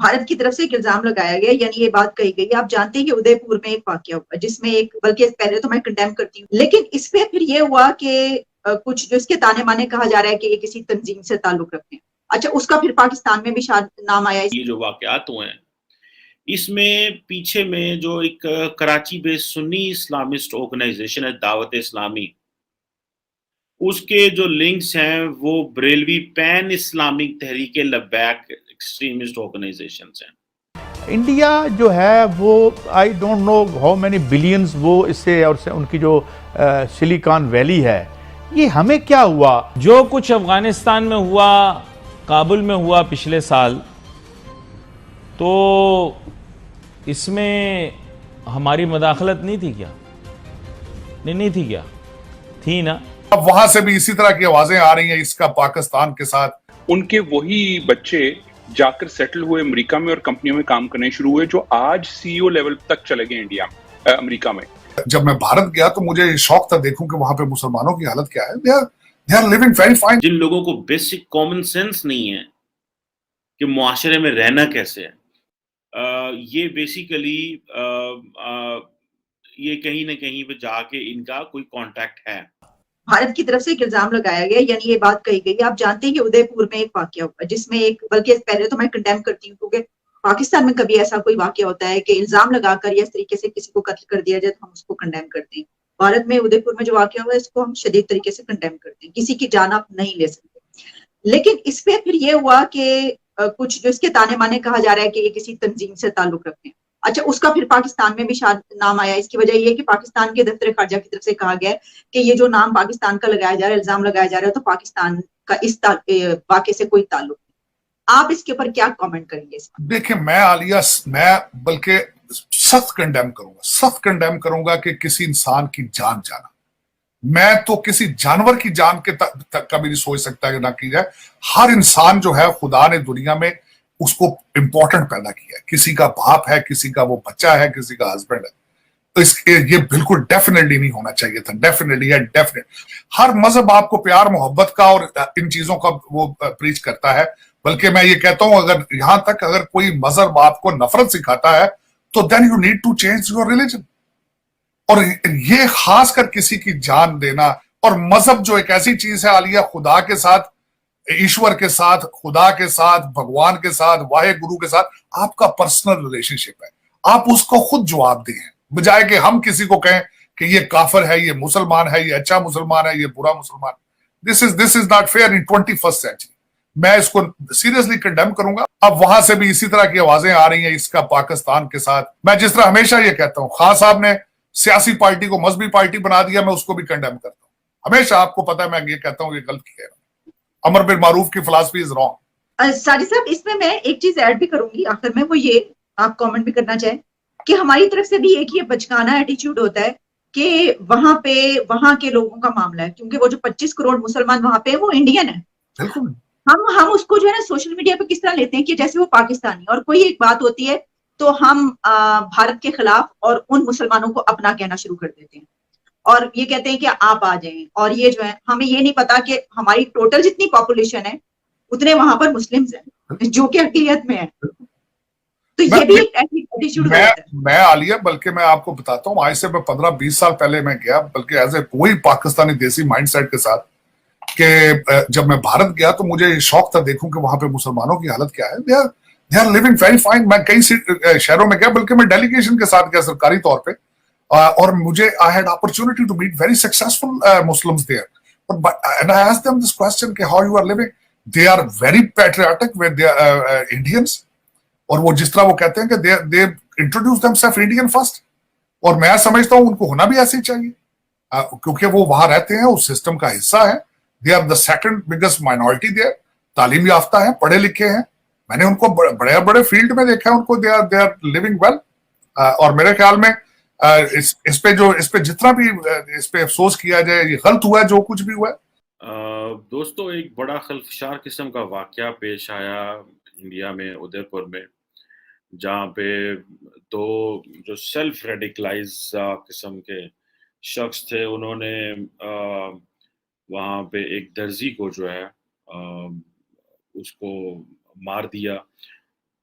بھارت کی طرف سے ایک الزام لگایا گیا، یعنی یہ بات کہی گئی. آپ جانتے ہیں کہ ادے پور میں ایک واقعہ ہوا جس میں ایک، بلکہ پہلے تو میں کنڈیم کرتی ہوں، لیکن اس پہ پھر یہ ہوا کہ کچھ جو اس کے تانے مانے کہا جا رہا ہے کہ یہ کسی تنظیم سے تعلق رکھتے ہیں. اچھا، اس کا پھر پاکستان میں بھی شاید نام آیا. یہ جو واقعات ہوئے ہیں اس میں پیچھے میں جو ایک کراچی بیس سنی اسلامسٹ آرگنائزیشن ہے دعوت اسلامی، اس کے جو لنکس ہیں وہ Barelvi pain Islamic Tehreek Labbaik extremist organisations ہیں. انڈیا جو ہے وہ I don't know how many billions وہ اس سے، اور ان کی جو سلیکان ویلی ہے، یہ ہمیں کیا ہوا؟ جو کچھ افغانستان میں ہوا، کابل میں ہوا پچھلے سال، تو اس میں ہماری مداخلت نہیں تھی کیا؟ نہیں تھی کیا؟ تھی نا. اب وہاں سے بھی اسی طرح کی آوازیں آ رہی ہیں اس کا پاکستان کے ساتھ. ان کے وہی بچے جا کر سیٹل ہوئے امریکہ میں اور کمپنیوں میں کام کرنے شروع ہوئے جو آج سی او لیول تک چلے گئے امریکہ میں. جب میں بھارت گیا تو مجھے شوق تھا دیکھوں کہ وہاں پہ مسلمانوں کی حالت کیا ہے. they are living very fine. جن لوگوں کو بیسک کامن سینس نہیں ہے کہ معاشرے میں رہنا کیسے ہے، یہ بیسیکلی یہ کہیں نہ کہیں پہ جا کے ان کا کوئی کانٹیکٹ ہے. بھارت کی طرف سے ایک الزام لگایا گیا، یعنی یہ بات کہی گئی. آپ جانتے ہیں کہ ادے پور میں ایک واقعہ ہوا جس میں ایک، بلکہ پہلے تو میں کنڈیم کرتی ہوں کیونکہ پاکستان میں کبھی ایسا کوئی واقعہ ہوتا ہے کہ الزام لگا کر یا اس طریقے سے کسی کو قتل کر دیا جائے تو ہم اس کو کنڈیم کرتے ہیں. بھارت میں ادے پور میں جو واقعہ ہوا ہے اس کو ہم شدید طریقے سے کنڈیم کرتے ہیں، کسی کی جان آپ نہیں لے سکتے. لیکن اس پہ پھر یہ ہوا کہ کچھ جو اس کے تانے مانے کہا جا رہا ہے کہ یہ کسی تنظیم سے تعلق رکھتے ہیں. اچھا، اس کا پھر پاکستان میں بھی شاید نام آیا. اس کی وجہ یہ ہے کہ پاکستان کے دفتر خارجہ کی طرف سے کہا گیا ہے کہ یہ جو نام پاکستان کا لگایا جا رہا ہے، الزام لگایا جا رہا ہے، تو پاکستان کا اس واقعے سے کوئی تعلق نہیں. آپ اس کے اوپر کیا کامنٹ کریں گے؟ دیکھیں، میں عالیہ، میں بلکہ سخت کنڈیم کروں گا کہ کسی انسان کی جان جانا. میں تو کسی جانور کی جان کے تک کبھی نہیں سوچ سکتا کہ نہ کی جائے. ہر انسان جو ہے خدا نے دنیا میں اس کو امپورٹنٹ پیدا کیا ہے. کسی کا باپ ہے، کسی کا وہ بچہ ہے، کسی کا ہسبینڈ ہے. تو یہ بالکل ڈیفینیٹلی نہیں ہونا چاہیے تھا. ڈیفینیٹلی ہر مذہب آپ کو پیار محبت کا اور ان چیزوں کا وہ پریچ کرتا ہے. بلکہ میں یہ کہتا ہوں اگر کوئی مذہب آپ کو نفرت سکھاتا ہے تو then you need to change your religion. اور یہ خاص کر کسی کی جان دینا، اور مذہب جو ایک ایسی چیز ہے عالیہ، خدا کے ساتھ، ایشور کے ساتھ، خدا کے ساتھ، بھگوان کے ساتھ، واحد گرو کے ساتھ آپ کا پرسنل ریلیشن شپ ہے. آپ اس کو خود جواب دیں بجائے کہ ہم کسی کو کہیں کہ یہ کافر ہے، یہ مسلمان ہے، یہ اچھا مسلمان ہے، یہ برا مسلمان. This is not fair in 21st century. میں اس کو سیریسلی کنڈیم کروں گا. اب وہاں سے بھی اسی طرح کی آوازیں آ رہی ہیں اس کا پاکستان کے ساتھ. میں جس طرح ہمیشہ یہ کہتا ہوں، خان صاحب نے سیاسی پارٹی کو مذہبی پارٹی بنا دیا، میں اس کو بھی کنڈیم کرتا ہوں. ہمیشہ آپ کو پتا ہے میں یہ کہتا ہوں، یہ غلط کیا ہے. امر بالمعروف کی فلسفی از رانگ. ساجد صاحب، اس میں ایک چیز ایڈ بھی کروں گی آخر میں، وہ یہ آپ کامنٹ بھی کرنا چاہیں کہ ہماری طرف سے بھی ایک یہ بچکانا ایٹیچیوڈ ہوتا ہے کہ وہاں کے لوگوں کا معاملہ ہے، کیونکہ وہ جو 25 کروڑ مسلمان وہاں پہ وہ انڈین ہیں. بالکل ہم اس کو جو ہے نا سوشل میڈیا پہ کس طرح لیتے ہیں کہ جیسے وہ پاکستانی، اور کوئی ایک بات ہوتی ہے تو ہم بھارت کے خلاف اور ان مسلمانوں کو اپنا کہنا شروع کر دیتے ہیں اور یہ کہتے ہیں کہ آپ آ جائیں. اور یہ جو ہے ہمیں یہ نہیں پتا کہ ہماری ٹوٹل جتنی پاپولیشن ہے اتنے وہاں پر مسلمز ہیں جو کہ اقلیت میں ہیں. تو یہ بھی ایک ایٹیچیوڈ ہوتا ہے. میں عالیہ، بلکہ میں آپ کو بتاتا ہوں، آج سے 15-20 سال پہلے میں گیا، بلکہ ایز اے وہی پاکستانی دیسی مائنڈ سیٹ کے ساتھ، کہ جب میں بھارت گیا تو مجھے شوق تھا دیکھوں کہ وہاں پہ مسلمانوں کی حالت کیا ہے. they are living very fine. میں کئی شہروں میں گیا، بلکہ میں ڈیلیگیشن کے ساتھ گیا سرکاری طور پہ، اور مجھے I had opportunity to meet very successful Muslims there. And I asked them this question کہ how you are living. They are very patriotic with their Indians. اور وہ جس طرح وہ کہتے ہیں کہ they introduce themselves Indian first. اور میں سمجھتا ہوں ان کو ہونا بھی ایسے ہی چاہیے، کیونکہ وہ وہاں رہتے ہیں، اس سسٹم کا حصہ ہیں. They are the second biggest minority there. تعلیم یافتہ ہیں، پڑھے لکھے ہیں. میں نے ان کو بڑے بڑے فیلڈ میں دیکھا ہے، ان کو they are living well. اور میرے خیال میں اس پہ جتنا بھی اس پہ افسوس کیا جائے، یہ غلط ہوا ہے جو کچھ بھی ہوا ہے. دوستو، ایک بڑا خلفشار قسم کا واقعہ پیش آیا انڈیا میں، ادے پور میں، جہاں پہ دو جو سیلف ریڈیکلائز قسم کے شخص تھے، انہوں نے وہاں پہ ایک درزی کو جو ہے اس کو مار دیا.